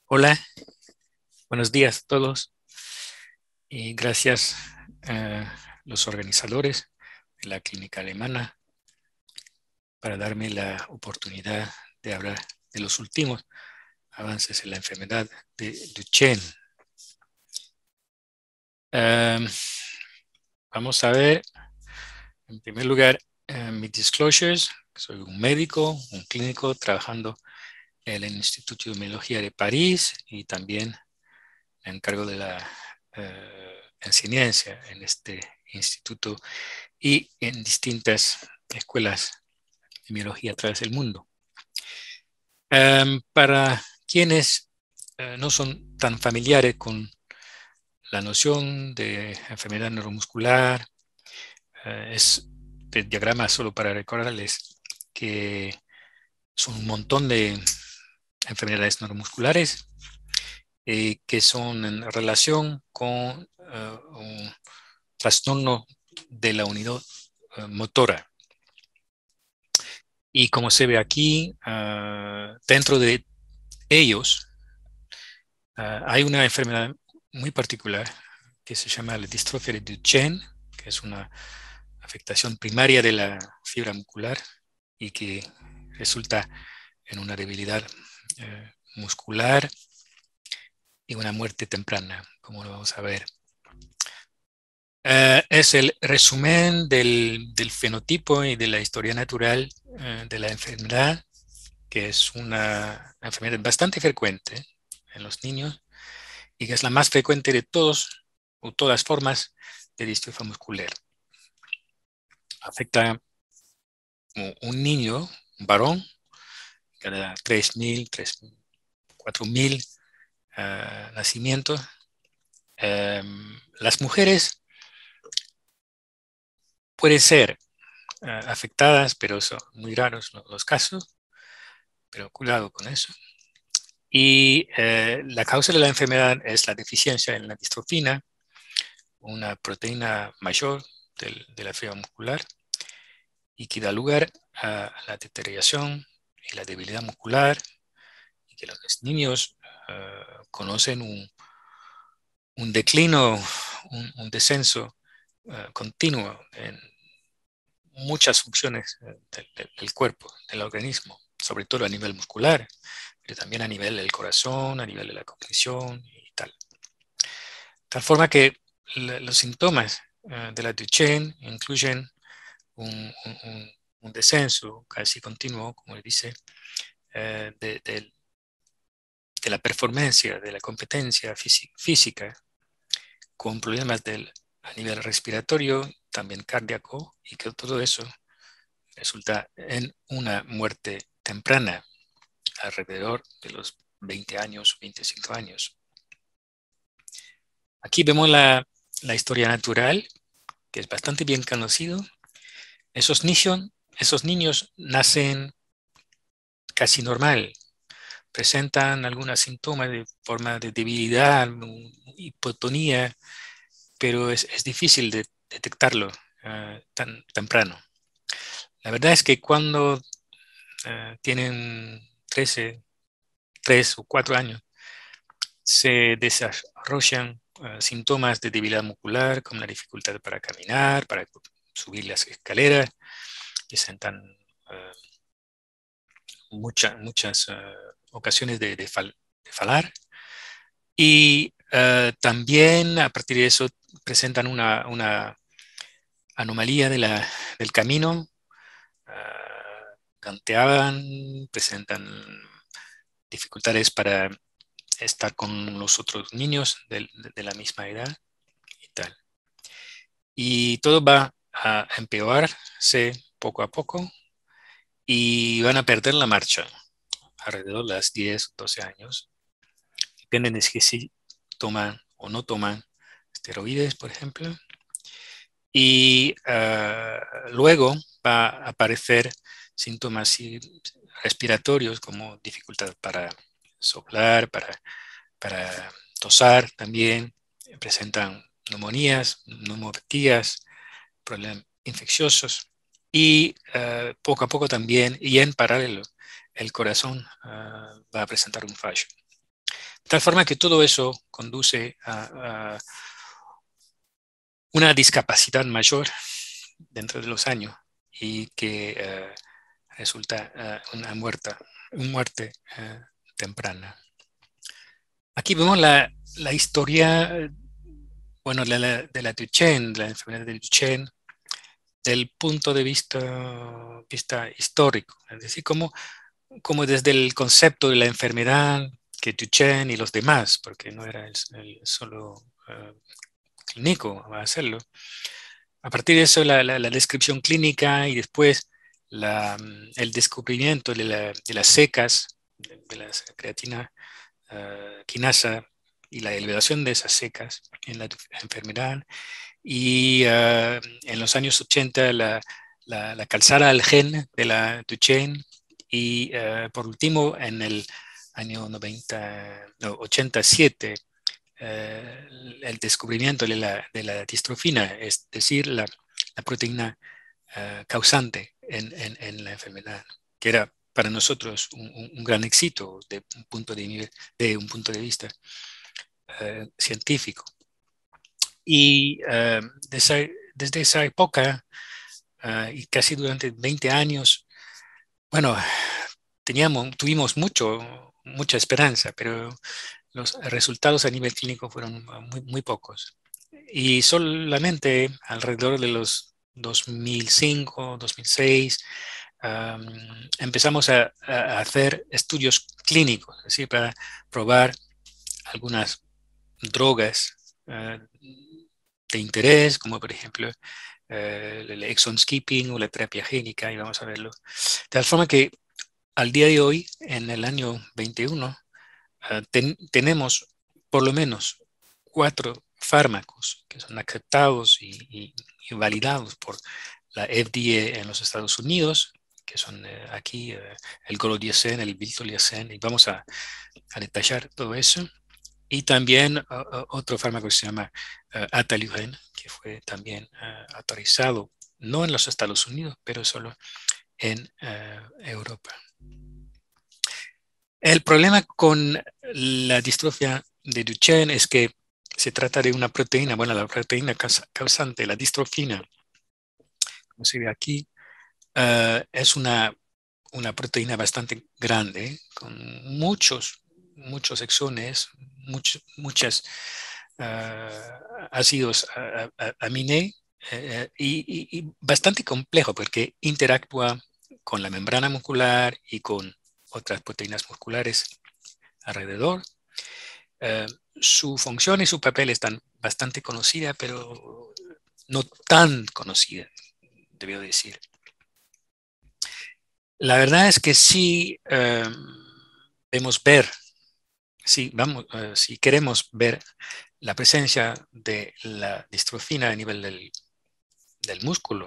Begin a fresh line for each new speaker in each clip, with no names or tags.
Hola, buenos días a todos y gracias a los organizadores de la clínica alemana para darme la oportunidad de hablar de los últimos avances en la enfermedad de Duchenne. Um, Vamos a ver, en primer lugar, mis disclosures. Soy un médico, un clínico trabajando en el Instituto de Biología de París y también me encargo de la enseñanza en este instituto y en distintas escuelas de biología a través del mundo. Para quienes no son tan familiares con la noción de enfermedad neuromuscular, es el diagrama solo para recordarles que son un montón de enfermedades neuromusculares que son en relación con un trastorno de la unidad motora. Y como se ve aquí, dentro de ellos hay una enfermedad muy particular que se llama la distrofia de Duchenne, que es una afectación primaria de la fibra muscular y que resulta en una debilidad muscular y una muerte temprana, como lo vamos a ver. Es el resumen del fenotipo y de la historia natural de la enfermedad, que es una enfermedad bastante frecuente en los niños y que es la más frecuente de todos o todas formas de distrofia muscular. Afecta a un niño, un varón, cada 3.000, 4.000 nacimientos. Las mujeres pueden ser afectadas, pero son muy raros los casos, pero cuidado con eso. Y la causa de la enfermedad es la deficiencia en la distrofina, una proteína mayor de la fibra muscular, y que da lugar a la deterioración y la debilidad muscular, y que los niños conocen un declino, un descenso continuo en muchas funciones del cuerpo, del organismo, sobre todo a nivel muscular, pero también a nivel del corazón, a nivel de la cognición y tal. Tal forma que los síntomas de la Duchenne incluyen un descenso casi continuo, como le dice, de la performance, de la competencia física, con problemas a nivel respiratorio, también cardíaco, y que todo eso resulta en una muerte temprana, alrededor de los 20 años, 25 años. Aquí vemos la historia natural, que es bastante bien conocido. Esos niños nacen casi normal, presentan algunos síntomas de forma de debilidad, hipotonía, pero es difícil de detectarlo tan temprano. La verdad es que cuando tienen 13, 3 o 4 años, se desarrollan síntomas de debilidad muscular, como la dificultad para caminar, para subir las escaleras, presentan uh, muchas ocasiones de falar. Y también a partir de eso presentan una anomalía del camino, ganteaban, presentan dificultades para estar con los otros niños de la misma edad y tal. Y todo va a empeorarse poco a poco y van a perder la marcha alrededor de las 10 o 12 años. Depende de si toman o no toman esteroides, por ejemplo. Y luego va a aparecer síntomas respiratorios como dificultad para soplar, para tosar también. Presentan neumonías, neumopatías, problemas infecciosos. Y poco a poco también, y en paralelo, el corazón va a presentar un fallo. De tal forma que todo eso conduce a una discapacidad mayor dentro de los años y que resulta una muerte temprana. Aquí vemos la historia, bueno, de la Duchenne, de la enfermedad de Duchenne, del punto de vista histórico, es decir, como desde el concepto de la enfermedad que Duchenne y los demás, porque no era el solo clínico a hacerlo. A partir de eso, la descripción clínica y después el descubrimiento de las secas, de la creatina quinasa y la elevación de esas secas en la enfermedad. Y en los años 80 la calzada al gen de la Duchenne y por último en el año 87 el descubrimiento de la distrofina, es decir, la proteína causante en la enfermedad, que era para nosotros un gran éxito de un punto de vista científico. Y desde esa época y casi durante 20 años, bueno, tuvimos mucha esperanza, pero los resultados a nivel clínico fueron muy pocos. Y solamente alrededor de los 2005, 2006, empezamos a hacer estudios clínicos, es decir, para probar algunas drogas de interés, como por ejemplo el exon skipping o la terapia génica, y vamos a verlo. De tal forma que al día de hoy, en el año 21, tenemos por lo menos 4 fármacos que son aceptados y validados por la FDA en los Estados Unidos, que son aquí el Golodiecen, el Viltoliecen, y vamos a detallar todo eso. Y también otro fármaco que se llama Ataluren, que fue también autorizado, no en los Estados Unidos, pero solo en Europa. El problema con la distrofia de Duchenne es que se trata de una proteína, bueno, la proteína causante, la distrofina, como se ve aquí, es una proteína bastante grande, con muchos exones, muchas ácidos aminé, y bastante complejo porque interactúa con la membrana muscular y con otras proteínas musculares alrededor. Su función y su papel están bastante conocidas, pero no tan conocidas, debió decir. La verdad es que sí debemos ver, si queremos ver la presencia de la distrofina a nivel del músculo,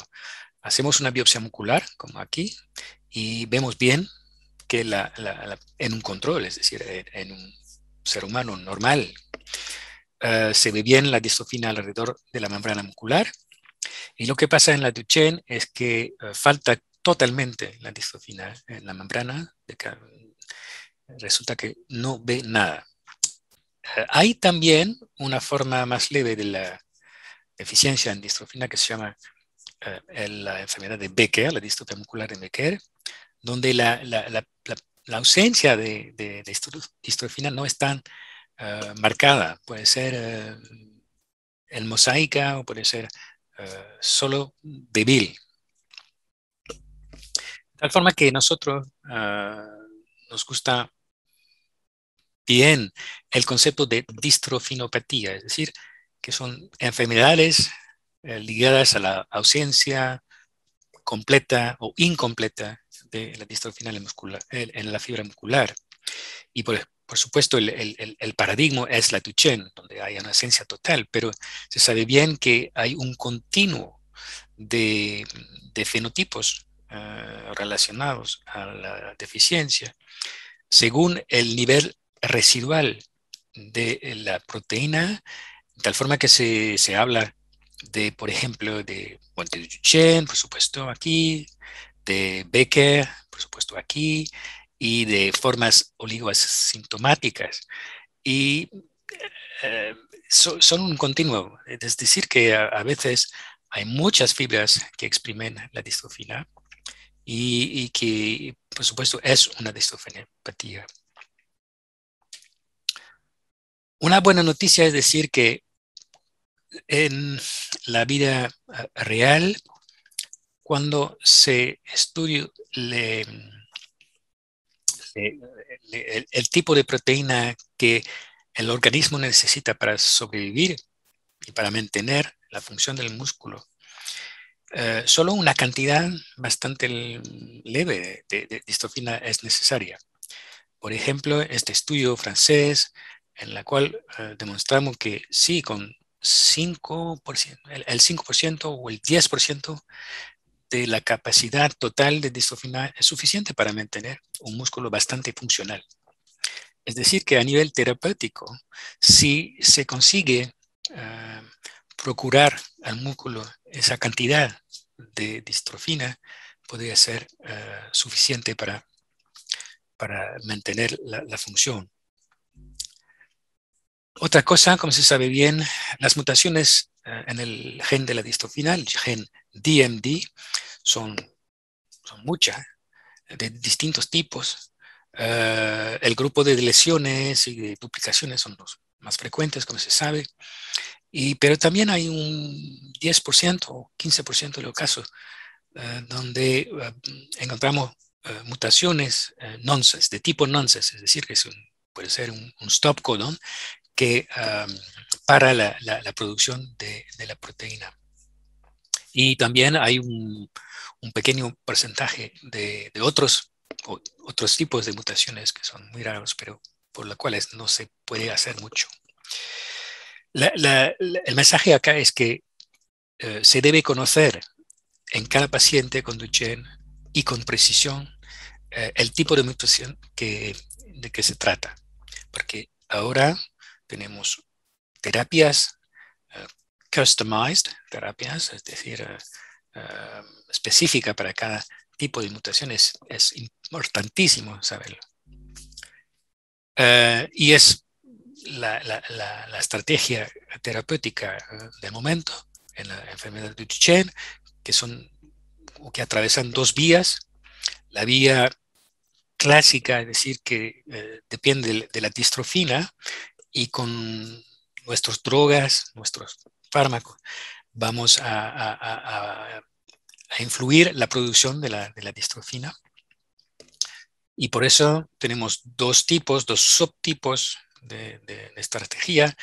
hacemos una biopsia muscular, como aquí, y vemos bien que en un control, es decir, en un ser humano normal, se ve bien la distrofina alrededor de la membrana muscular. Y lo que pasa en la Duchenne es que falta totalmente la distrofina en la membrana, resulta que no ve nada. Hay también una forma más leve de la deficiencia en distrofina que se llama la enfermedad de Becker, la distrofia muscular de Becker, donde la ausencia de distrofina no es tan marcada. Puede ser en mosaica o puede ser solo débil. De tal forma que nosotros nos gusta bien el concepto de distrofinopatía, es decir, que son enfermedades ligadas a la ausencia completa o incompleta de la distrofina en la fibra muscular. Y por supuesto, el paradigma es la Duchenne, donde hay una ausencia total, pero se sabe bien que hay un continuo de fenotipos relacionados a la deficiencia según el nivel residual de la proteína, de tal forma que se habla de, por ejemplo, bueno, de Duchenne, por supuesto, aquí, de Becker, por supuesto, aquí, y de formas oligoasintomáticas. Y son un continuo. Es decir, que a veces hay muchas fibras que exprimen la distrofina y que, por supuesto, es una distrofinopatía. Una buena noticia es decir que en la vida real, cuando se estudia el tipo de proteína que el organismo necesita para sobrevivir y para mantener la función del músculo, solo una cantidad bastante leve de distrofina es necesaria. Por ejemplo, este estudio francés en la cual demostramos que sí, con 5%, el 5% o el 10% de la capacidad total de distrofina es suficiente para mantener un músculo bastante funcional. Es decir, que a nivel terapéutico, si se consigue uh, procurar al músculo esa cantidad de distrofina, podría ser suficiente para mantener la función. Otra cosa, como se sabe bien, las mutaciones en el gen de la distrofina, el gen DMD, son muchas, de distintos tipos. El grupo de lesiones y de duplicaciones son los más frecuentes, como se sabe, pero también hay un 10% o 15% de los casos donde encontramos mutaciones nonsense, de tipo nonsense, es decir, que puede ser un stop codon que para la producción de la proteína. Y también hay un pequeño porcentaje de otros tipos de mutaciones que son muy raros, pero por las cuales no se puede hacer mucho. El mensaje acá es que se debe conocer en cada paciente con Duchenne y con precisión el tipo de mutación de que se trata, porque ahora tenemos terapias customized, terapias, es decir, específica para cada tipo de mutaciones. Es importantísimo saberlo. Y es la estrategia terapéutica del momento en la enfermedad de Duchenne, que atravesan dos vías. La vía clásica, es decir, que depende de la distrofina, y con nuestras drogas, nuestros fármacos, vamos a influir la producción de la distrofina. Y por eso tenemos dos subtipos de estrategia.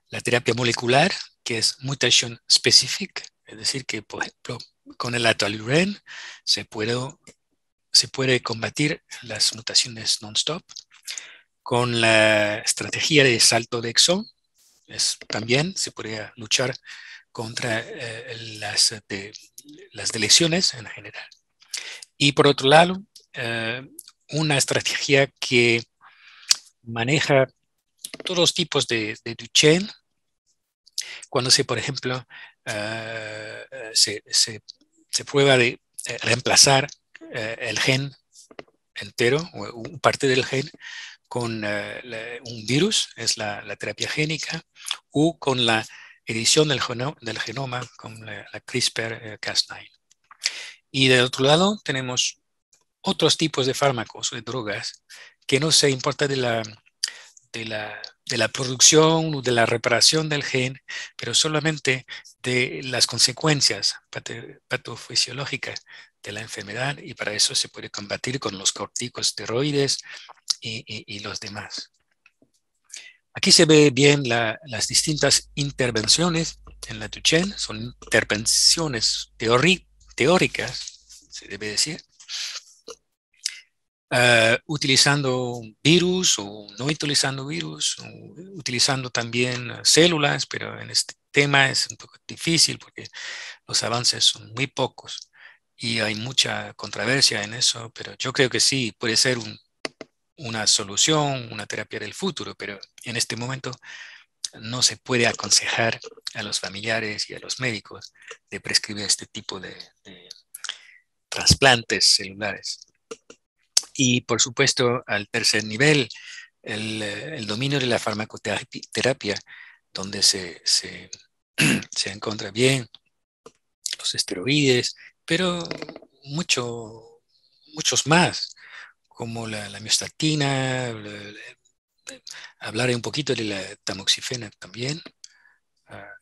La terapia molecular, que es mutation specific, es decir, que por ejemplo con el Ataluren se puede combatir las mutaciones non-stop. Con la estrategia de salto de exón, también se podría luchar contra las deleciones en general. Y por otro lado, una estrategia que maneja todos los tipos de Duchenne, cuando por ejemplo, se prueba de reemplazar el gen entero o parte del gen con un virus, es la terapia génica, o con la edición del genoma con la CRISPR-Cas9. Y del otro lado tenemos otros tipos de fármacos o de drogas que no se importa de la producción o de la reparación del gen, pero solamente de las consecuencias patofisiológicas de la enfermedad, y para eso se puede combatir con los corticosteroides y los demás. Aquí se ve bien las distintas intervenciones en la Duchenne, son intervenciones teóricas, se debe decir, utilizando virus o no utilizando virus, o utilizando también células, pero en este tema es un poco difícil porque los avances son muy pocos y hay mucha controversia en eso, pero yo creo que sí, puede ser una solución, una terapia del futuro, pero en este momento no se puede aconsejar a los familiares y a los médicos de prescribir este tipo de trasplantes celulares. Y por supuesto, al tercer nivel, el dominio de la farmacoterapia, donde se encuentra bien los esteroides, pero muchos más, como la miostatina, hablaré un poquito de la tamoxifena también,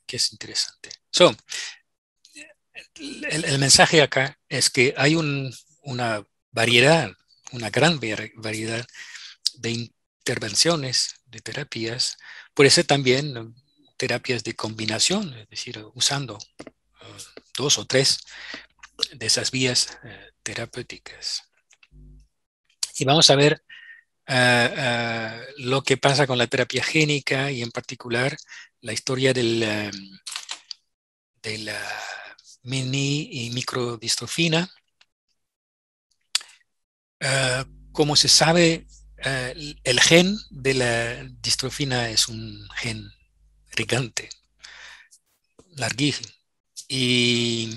que es interesante. El mensaje acá es que hay una variedad, una gran variedad de intervenciones, de terapias, puede ser también terapias de combinación, es decir, usando dos o tres de esas vías terapéuticas. Y vamos a ver lo que pasa con la terapia génica y en particular la historia de la mini y microdistrofina. Como se sabe, el gen de la distrofina es un gen gigante, larguísimo. Y,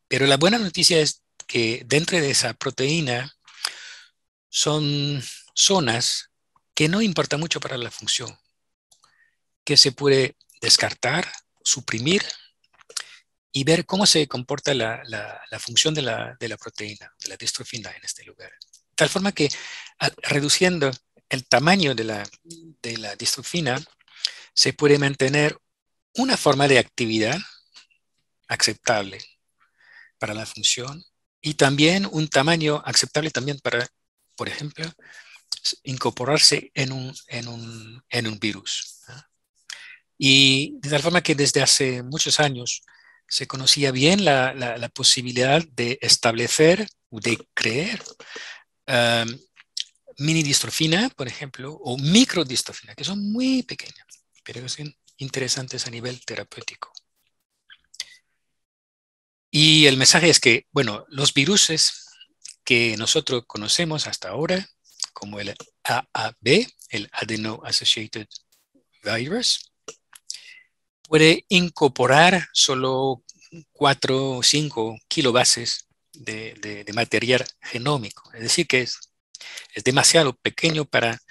pero la buena noticia es que dentro de esa proteína son zonas que no importa mucho para la función, que se puede descartar, suprimir y ver cómo se comporta la función de la proteína, de la distrofina en este lugar. De tal forma que reduciendo el tamaño de la distrofina, se puede mantener una forma de actividad aceptable para la función y también un tamaño aceptable también para, por ejemplo, incorporarse en un virus. Y de tal forma que desde hace muchos años se conocía bien la posibilidad de establecer o de crear um, mini distrofina, por ejemplo, o microdistrofina, que son muy pequeñas, pero son interesantes a nivel terapéutico. Y el mensaje es que, bueno, los viruses que nosotros conocemos hasta ahora, como el AAV, el Adeno Associated Virus, puede incorporar solo 4 o 5 kilobases de material genómico. Es decir, que es demasiado pequeño para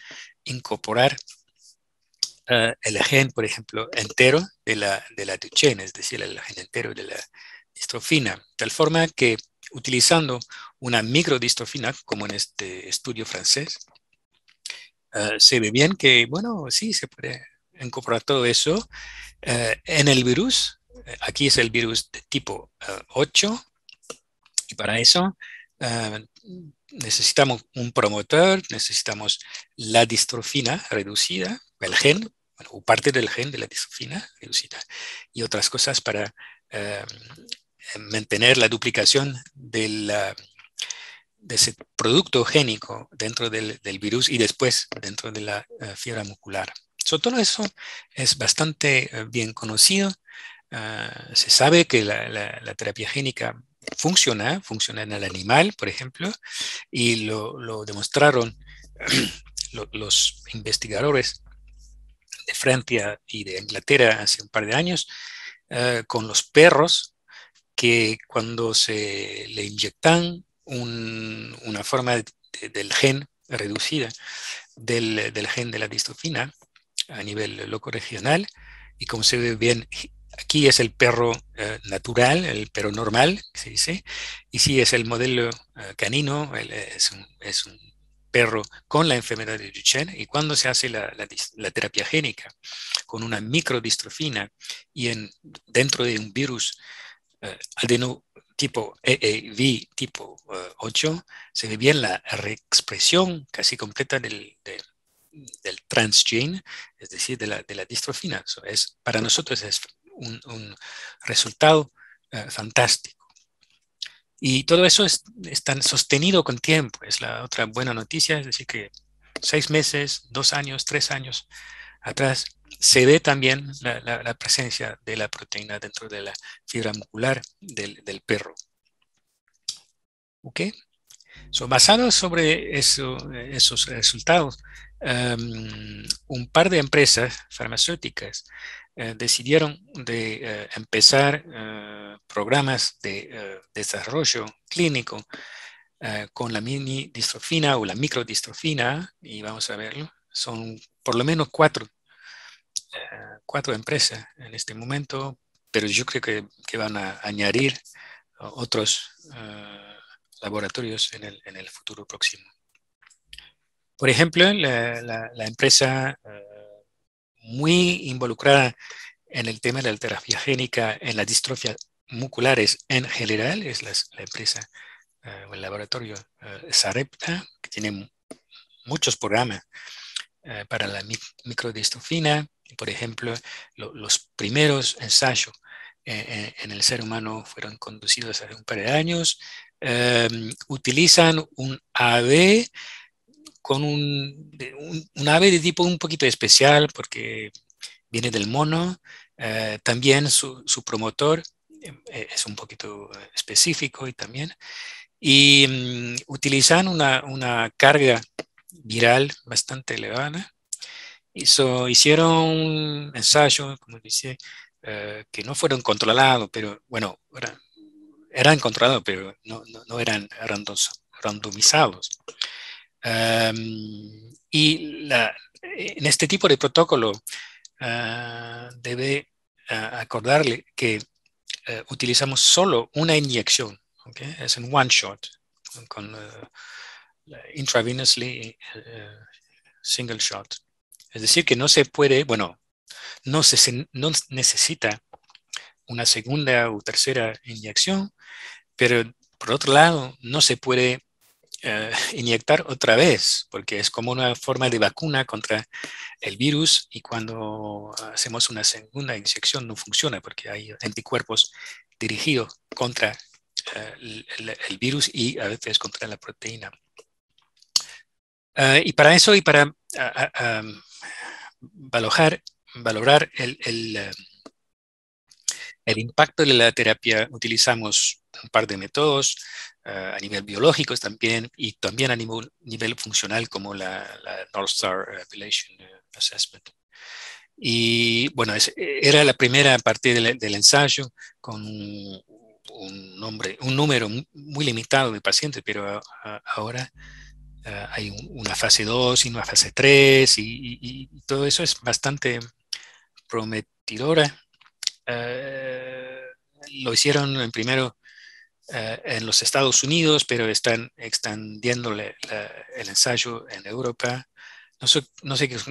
incorporar el gen, por ejemplo, entero de la Duchenne, es decir, el gen entero de la distrofina. Tal forma que utilizando una microdistrofina, como en este estudio francés, se ve bien que, bueno, sí, se puede incorporar todo eso en el virus. Aquí es el virus de tipo 8 y para eso necesitamos un promotor, necesitamos la distrofina reducida, el gen, bueno, o parte del gen de la distrofina reducida y otras cosas para mantener la duplicación de ese producto génico dentro del virus y después dentro de la fibra muscular. Todo eso es bastante bien conocido. Se sabe que la terapia génica funciona en el animal, por ejemplo, y lo demostraron los investigadores de Francia y de Inglaterra hace un par de años con los perros que cuando se le inyectan una forma del gen reducida del gen de la distrofina a nivel loco regional, y como se ve bien, aquí es el perro natural, el perro normal, se dice, y si es el modelo canino, es un perro con la enfermedad de Duchenne, y cuando se hace la terapia génica con una microdistrofina y dentro de un virus adeno tipo EEV tipo 8, se ve bien la reexpresión casi completa del transgene, es decir, de la distrofina. Para nosotros es un resultado fantástico. Y todo eso es tan sostenido con tiempo, es la otra buena noticia, es decir, que 6 meses, 2 años, 3 años atrás, se ve también la presencia de la proteína dentro de la fibra muscular del perro. ¿Ok? Basado sobre esos resultados, un par de empresas farmacéuticas decidieron de empezar programas de desarrollo clínico con la mini distrofina o la microdistrofina, y vamos a verlo, son por lo menos cuatro empresas en este momento, pero yo creo que van a añadir otros laboratorios en el futuro próximo. Por ejemplo, la empresa muy involucrada en el tema de la terapia génica en las distrofias musculares en general es la empresa o el laboratorio Sarepta, que tiene muchos programas para la microdistrofina. Por ejemplo, los primeros ensayos en el ser humano fueron conducidos hace un par de años. Utilizan un ave con un ave de tipo un poquito especial porque viene del mono. También su promotor es un poquito específico y también. Y utilizan una carga viral bastante elevada. Hicieron un ensayo, como dice, que no fueron controlados, pero bueno, eran controlados, pero no eran randomizados. Y en este tipo de protocolo debe acordarle que utilizamos solo una inyección, ¿okay? Es un one shot, con intravenously single shot. Es decir, que no se puede, bueno, no necesita una segunda o tercera inyección, pero por otro lado, no se puede inyectar otra vez, porque es como una forma de vacuna contra el virus y cuando hacemos una segunda inyección no funciona porque hay anticuerpos dirigidos contra el virus y a veces contra la proteína. Y para eso y para valorar el impacto de la terapia, utilizamos un par de métodos a nivel biológico también y también a nivel funcional como la North Star Ambulation Assessment. Y bueno, era la primera parte del ensayo con un número muy limitado de pacientes, pero ahora hay una fase 2 y una fase 3 y todo eso es bastante prometedora. Lo hicieron primero en los Estados Unidos, pero están extendiendo el ensayo en Europa. No sé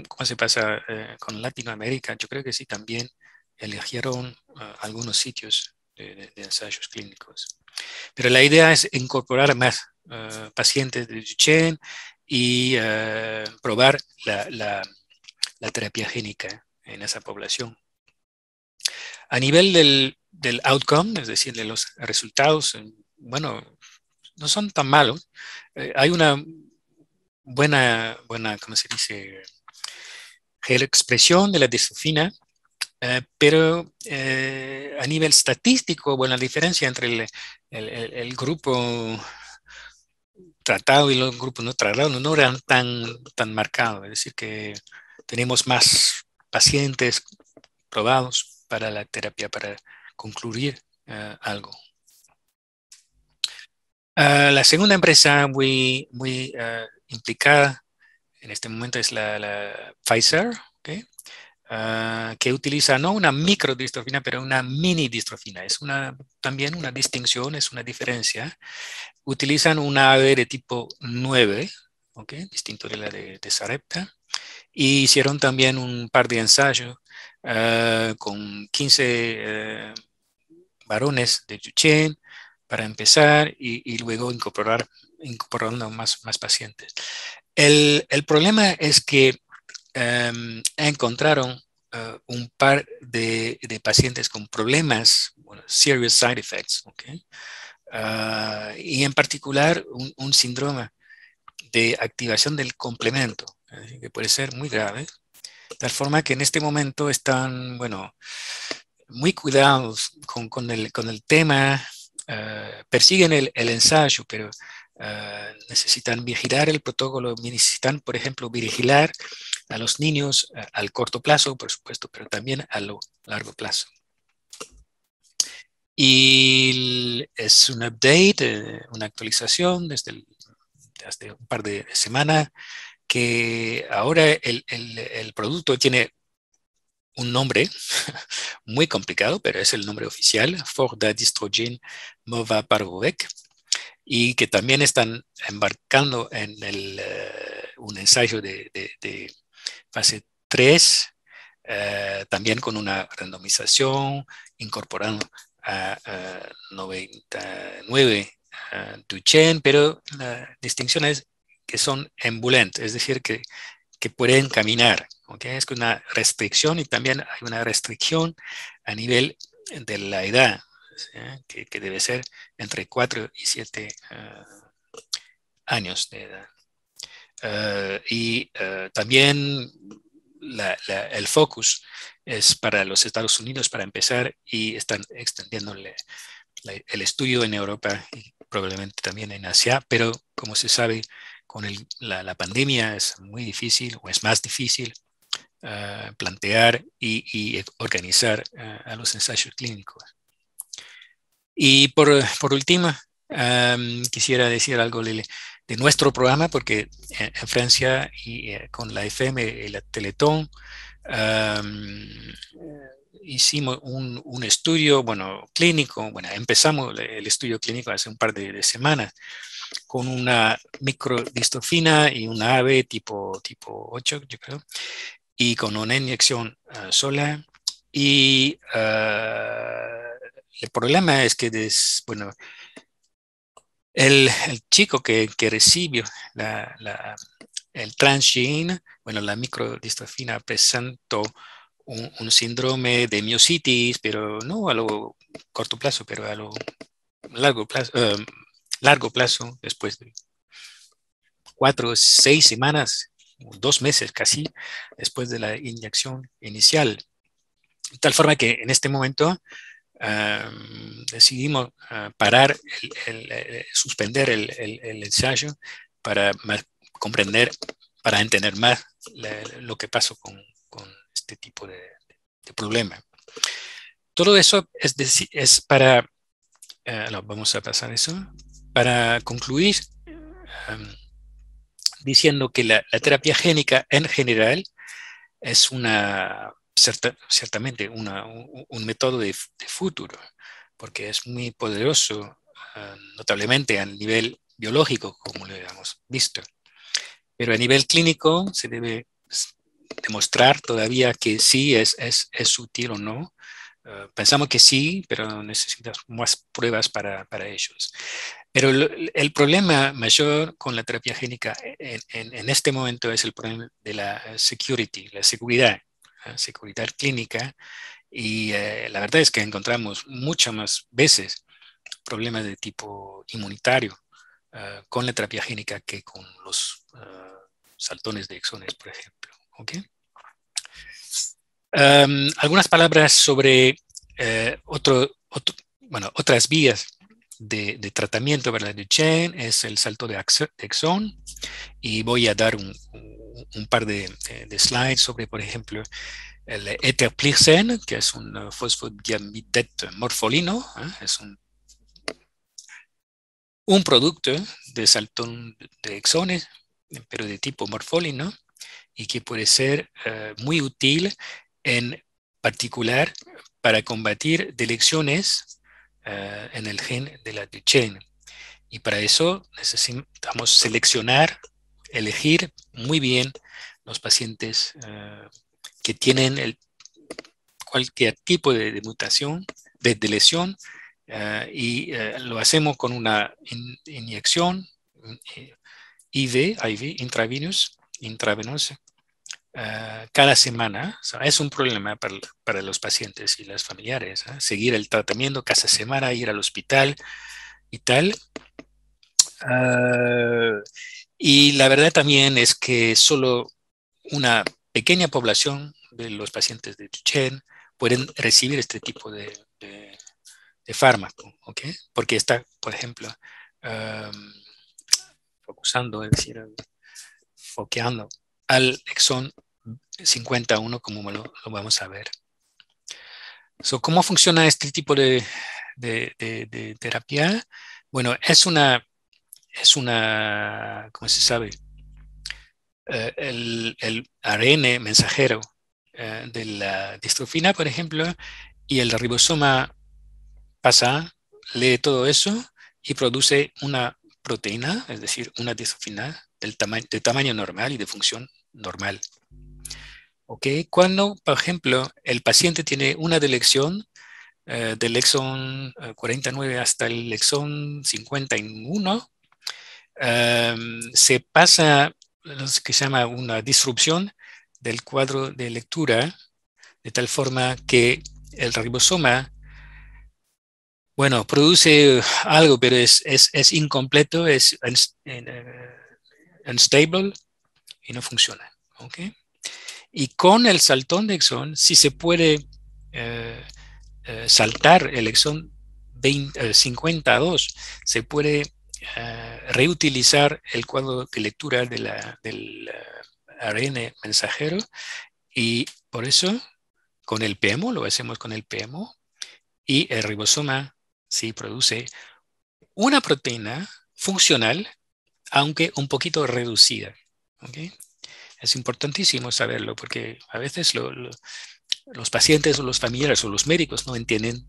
cómo se pasa con Latinoamérica. Yo creo que sí también eligieron algunos sitios de ensayos clínicos. Pero la idea es incorporar más pacientes de Duchenne y probar la terapia génica en esa población. A nivel del outcome, es decir, de los resultados, bueno, no son tan malos. Hay una buena, ¿cómo se dice? Expresión de la distrofina, pero a nivel estadístico, bueno, la diferencia entre el grupo tratado y los grupos no tratados no eran tan marcados. Es decir, que tenemos más pacientes probados para la terapia, para concluir algo. La segunda empresa muy implicada en este momento es la Pfizer, ¿okay? Que utiliza no una microdistrofina, pero una mini distrofina. Es también una distinción, es una diferencia. Utilizan una ave de tipo 9, ¿okay? Distinto de la de Sarepta. Y hicieron también un par de ensayos con 15 varones de Duchenne para empezar y luego incorporando más pacientes. El problema es que encontraron un par de pacientes con problemas, bueno, serious side effects, ¿okay? Y en particular un síndrome de activación del complemento, que puede ser muy grave, de tal forma que en este momento están, bueno, muy cuidados con el tema, persiguen el ensayo, pero necesitan vigilar el protocolo, necesitan, por ejemplo, vigilar a los niños al corto plazo, por supuesto, pero también a lo largo plazo. Y es un update, una actualización desde un par de semanas, que ahora el producto tiene un nombre muy complicado, pero es el nombre oficial, Fordadistrogen Mova-Parvovec, y que también están embarcando en un ensayo de fase 3, también con una randomización, incorporando a 99 Duchenne, pero la distinción es que son ambulante, es decir, que pueden caminar. ¿Okay? Es una restricción y también hay una restricción a nivel de la edad, ¿sí? que debe ser entre 4 y 7 años de edad. También el focus es para los Estados Unidos para empezar y están extendiéndole el estudio en Europa y probablemente también en Asia, pero como se sabe, con la pandemia es muy difícil o es más difícil plantear y organizar a los ensayos clínicos. Y por último, quisiera decir algo de nuestro programa, porque en Francia y con la FM y la Teletón hicimos un estudio, bueno, clínico, bueno, empezamos el estudio clínico hace un par de semanas con una microdistrofina y una ave tipo 8, yo creo, y con una inyección sola. Y el problema es que, bueno, el chico que recibió el transgene, bueno, la microdistrofina presentó un síndrome de miositis, pero no a lo corto plazo, pero a lo largo plazo, después de 4 o 6 semanas, 2 meses casi, después de la inyección inicial. De tal forma que en este momento decidimos parar, suspender el ensayo para comprender, para entender más lo que pasó con este tipo de problema. Todo eso es para, vamos a pasar eso, para concluir diciendo que la terapia génica en general es ciertamente un método de futuro, porque es muy poderoso, notablemente a nivel biológico, como lo hemos visto. Pero a nivel clínico se debe demostrar todavía que sí es útil o no. Pensamos que sí, pero necesitas más pruebas para ellos. Pero el problema mayor con la terapia génica en este momento es el problema de la security, la seguridad clínica. Y la verdad es que encontramos muchas más veces problemas de tipo inmunitario con la terapia génica que con los saltones de exones, por ejemplo. ¿Okay? Algunas palabras sobre otras vías de tratamiento para la Duchenne es el salto de exón, y voy a dar un par de slides sobre, por ejemplo, el eteplirsen, que es un fosfodiamidate morfolino, es un producto de saltón de exones, pero de tipo morfolino, y que puede ser muy útil en particular para combatir deleciones en el gen de la Duchenne. Y para eso necesitamos seleccionar, elegir muy bien los pacientes que tienen cualquier tipo de mutación, de lesión, y lo hacemos con una inyección IV, intravenosa, cada semana. O sea, es un problema para los pacientes y las familiares, seguir el tratamiento cada semana, ir al hospital y tal. Y la verdad también es que solo una pequeña población de los pacientes de Duchenne pueden recibir este tipo de fármaco, ¿ok? Porque está, por ejemplo, focusando, es decir, foqueando al exón 51, como lo vamos a ver. ¿Cómo funciona este tipo de de terapia, bueno, ¿cómo se sabe? El ARN mensajero de la distrofina, por ejemplo, y el ribosoma pasa, lee todo eso y produce una proteína, es decir, una distrofina de tamaño normal y de función normal. ¿Ok? Cuando, por ejemplo, el paciente tiene una delección del exón 49 hasta el exón 51, se pasa lo que se llama una disrupción del cuadro de lectura, de tal forma que el ribosoma, bueno, produce algo, pero es incompleto, es unstable y no funciona. ¿Okay? Y con el saltón de exón, sí se puede saltar el exón 52, se puede reutilizar el cuadro de lectura del ARN mensajero, y por eso con el PEMO, lo hacemos con el PEMO, y el ribosoma sí produce una proteína funcional, aunque un poquito reducida. ¿Okay? Es importantísimo saberlo porque a veces los pacientes o los familiares o los médicos no entienden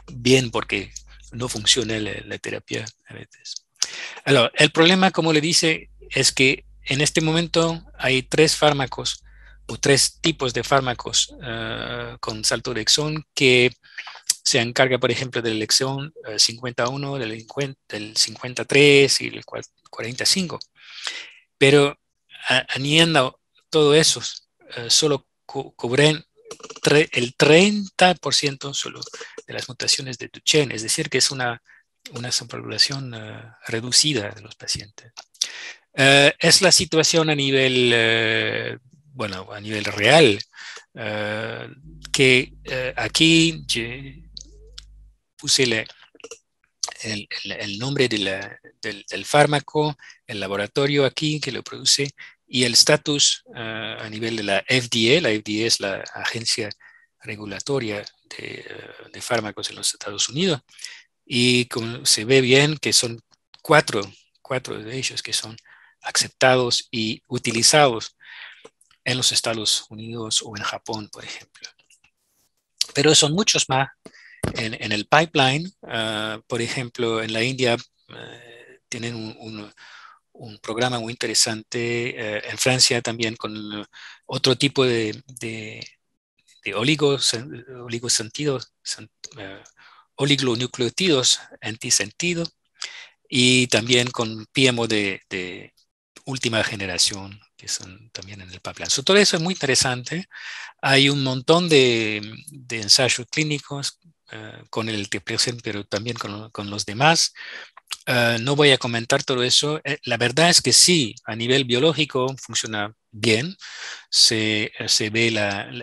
bien por qué no funciona la terapia a veces. Alors, el problema, como le dice, es que en este momento hay 3 fármacos o 3 tipos de fármacos con salto de exón que se encarga, por ejemplo, del exón 51, del 53 y del 45. Pero aniendo todo eso, solo cubren el 30% solo de las mutaciones de Duchenne, es decir, que es una subpoblación reducida de los pacientes. Es la situación a nivel, bueno, a nivel real, que aquí puse el nombre del fármaco, el laboratorio aquí que lo produce y el estatus a nivel de la FDA. La FDA es la agencia regulatoria de fármacos en los Estados Unidos. Y como se ve bien que son cuatro de ellos que son aceptados y utilizados en los Estados Unidos o en Japón, por ejemplo. Pero son muchos más en el pipeline. Por ejemplo, en la India tienen un programa muy interesante. En Francia también con otro tipo de oligosentidos, oligonucleótidos antisentido, y también con PMO de última generación, que son también en el pipeline. Todo eso es muy interesante. Hay un montón de ensayos clínicos con el TPOCen, pero también con los demás. No voy a comentar todo eso. La verdad es que sí, a nivel biológico funciona bien. Se ve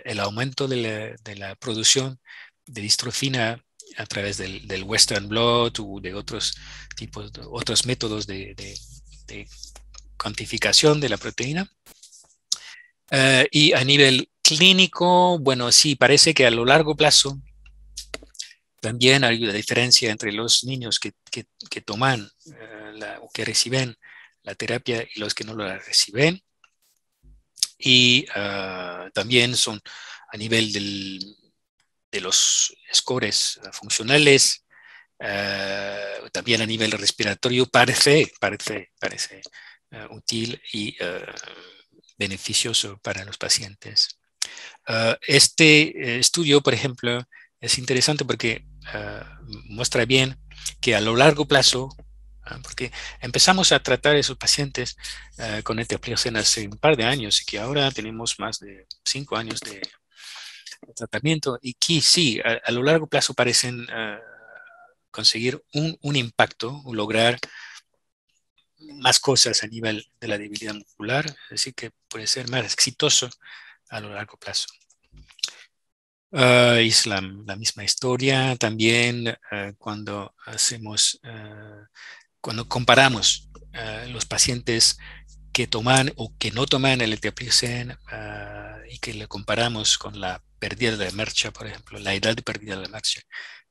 el aumento de la producción de distrofina a través del Western blot u de otros tipos, otros métodos de cuantificación de la proteína. Y a nivel clínico, bueno, sí, parece que a lo largo plazo también hay una diferencia entre los niños que toman o que reciben la terapia y los que no la reciben. Y también son a nivel de los scores funcionales, también a nivel respiratorio parece útil y beneficioso para los pacientes. Este estudio, por ejemplo, es interesante porque muestra bien que a lo largo plazo, porque empezamos a tratar a esos pacientes con eteplioxena hace un par de años y que ahora tenemos más de 5 años de tratamiento, y que sí, a lo largo plazo parecen conseguir un impacto, lograr más cosas a nivel de la debilidad muscular, es decir, que puede ser más exitoso a lo largo plazo. Es la misma historia también cuando cuando comparamos los pacientes que toman o que no toman el eteplirsen y que le comparamos con la pérdida de marcha, por ejemplo, la edad de pérdida de marcha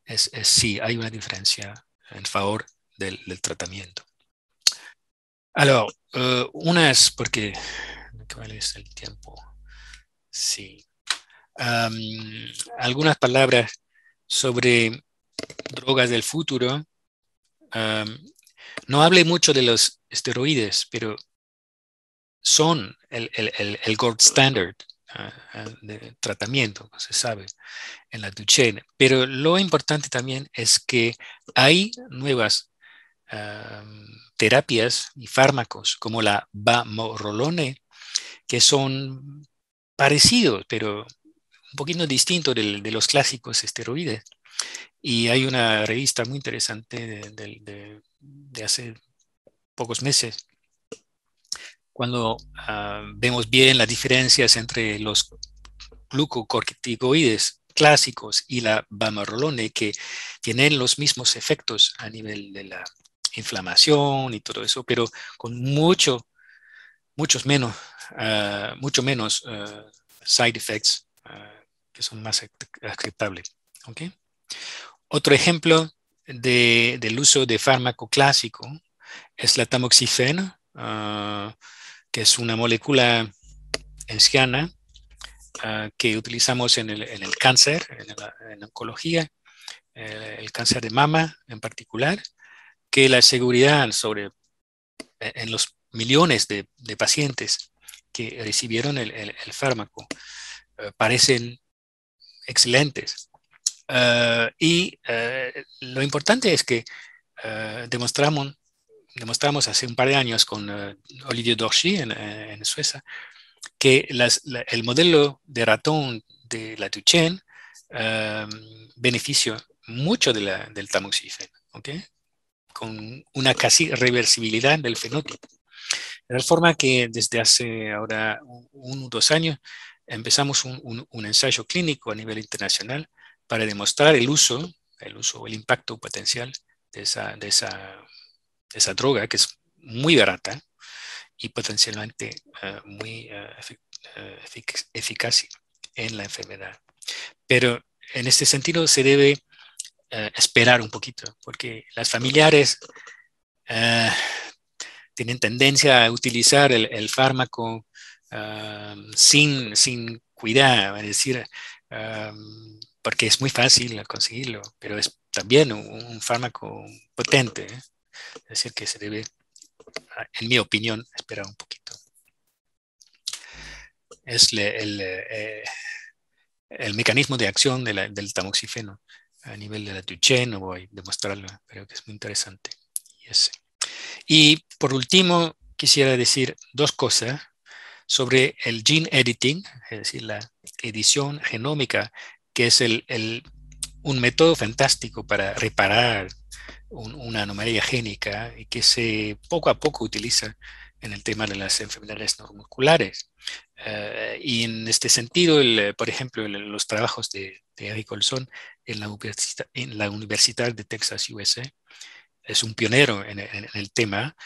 sí, hay una diferencia en favor del tratamiento. Alors, unas, porque, ¿cuál es el tiempo? Sí. Am, algunas palabras sobre drogas del futuro. Am, no hablé mucho de los esteroides, pero son el gold standard de tratamiento, no se sabe, en la Duchenne. Pero lo importante también es que hay nuevas terapias y fármacos como la vamorolone que son parecidos, pero un poquito distintos de los clásicos esteroides. Y hay una revista muy interesante de hace pocos meses, cuando vemos bien las diferencias entre los glucocorticoides clásicos y la vamorolone, que tienen los mismos efectos a nivel de la inflamación y todo eso, pero con mucho menos side effects que son más aceptables. ¿Okay? Otro ejemplo del uso de fármaco clásico es la tamoxifeno, que es una molécula anciana que utilizamos en el cáncer, en oncología, el cáncer de mama en particular, que la seguridad en los millones de pacientes que recibieron el fármaco parecen excelentes. Lo importante es que demostramos hace un par de años con Olivier Dorchy en Suecia que el modelo de ratón de la Duchenne beneficia mucho del tamoxifeno, ¿okay? Con una casi reversibilidad del fenotipo. De tal forma que desde hace ahora 2 años empezamos un ensayo clínico a nivel internacional para demostrar el impacto potencial de esa droga, que es muy barata y potencialmente muy eficaz en la enfermedad. Pero en este sentido se debe esperar un poquito, porque las familiares tienen tendencia a utilizar el fármaco sin cuidar, es decir, porque es muy fácil conseguirlo, pero es también un fármaco potente, ¿eh? Es decir, que se debe, en mi opinión, esperar un poquito. Es el mecanismo de acción del tamoxifeno a nivel de la Duchenne, no voy a demostrarlo, pero que es muy interesante. Y por último, quisiera decir dos cosas sobre el gene editing, es decir, la edición genómica, que es un método fantástico para reparar una anomalía génica y que se poco a poco utiliza en el tema de las enfermedades neuromusculares. Y en este sentido, por ejemplo, los trabajos de Eric Olson en la Universidad de Texas, USA, es un pionero en el tema.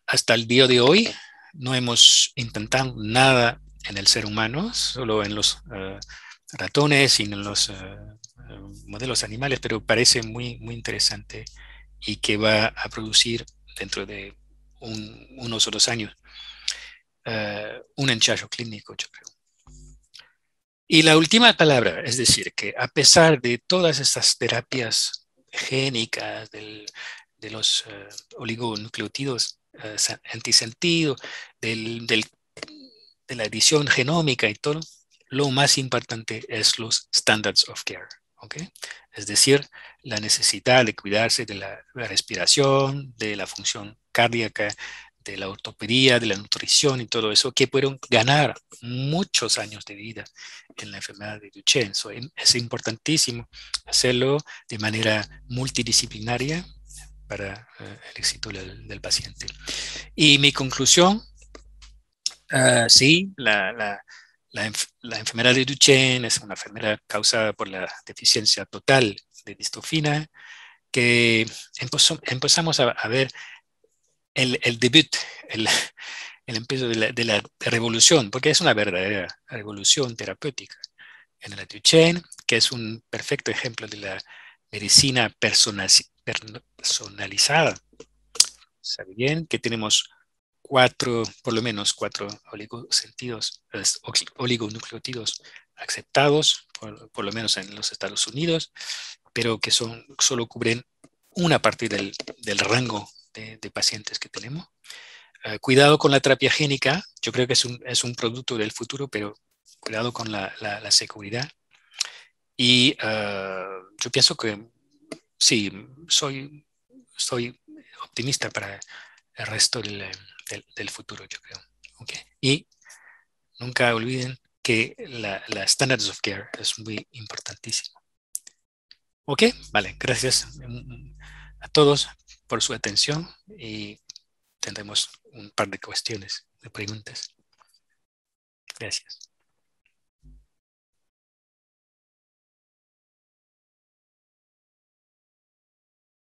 Hasta el día de hoy no hemos intentado nada en el ser humano, solo en los ratones y en los modelos animales, pero parece muy, muy interesante y que va a producir dentro de unos o 2 años un ensayo clínico, yo creo. Y la última palabra, es decir, que a pesar de todas estas terapias génicas de los oligonucleótidos antisentido, de la edición genómica y todo, lo más importante es los standards of care, ¿okay? Es decir, la necesidad de cuidarse de la respiración, de la función cardíaca, de la ortopedia, de la nutrición y todo eso, que pueden ganar muchos años de vida en la enfermedad de Duchenne. So, es importantísimo hacerlo de manera multidisciplinaria para el éxito del paciente. Y mi conclusión, sí, la enfermedad de Duchenne es una enfermedad causada por la deficiencia total de distofina, que empezamos a ver el debut, el empiezo de la revolución, porque es una verdadera revolución terapéutica en la Duchenne, que es un perfecto ejemplo de la medicina personalizada. Sabe bien que tenemos por lo menos cuatro oligonucleótidos aceptados, por lo menos en los Estados Unidos, pero que solo cubren una parte del rango de pacientes que tenemos. Cuidado con la terapia génica, yo creo que es un producto del futuro, pero cuidado con la seguridad. Y yo pienso que sí, soy optimista para el resto del futuro, yo creo. ¿Okay? Y nunca olviden que la standards of care es muy importantísimo. Ok, vale, gracias a todos por su atención y tendremos un par de cuestiones, de preguntas. Gracias.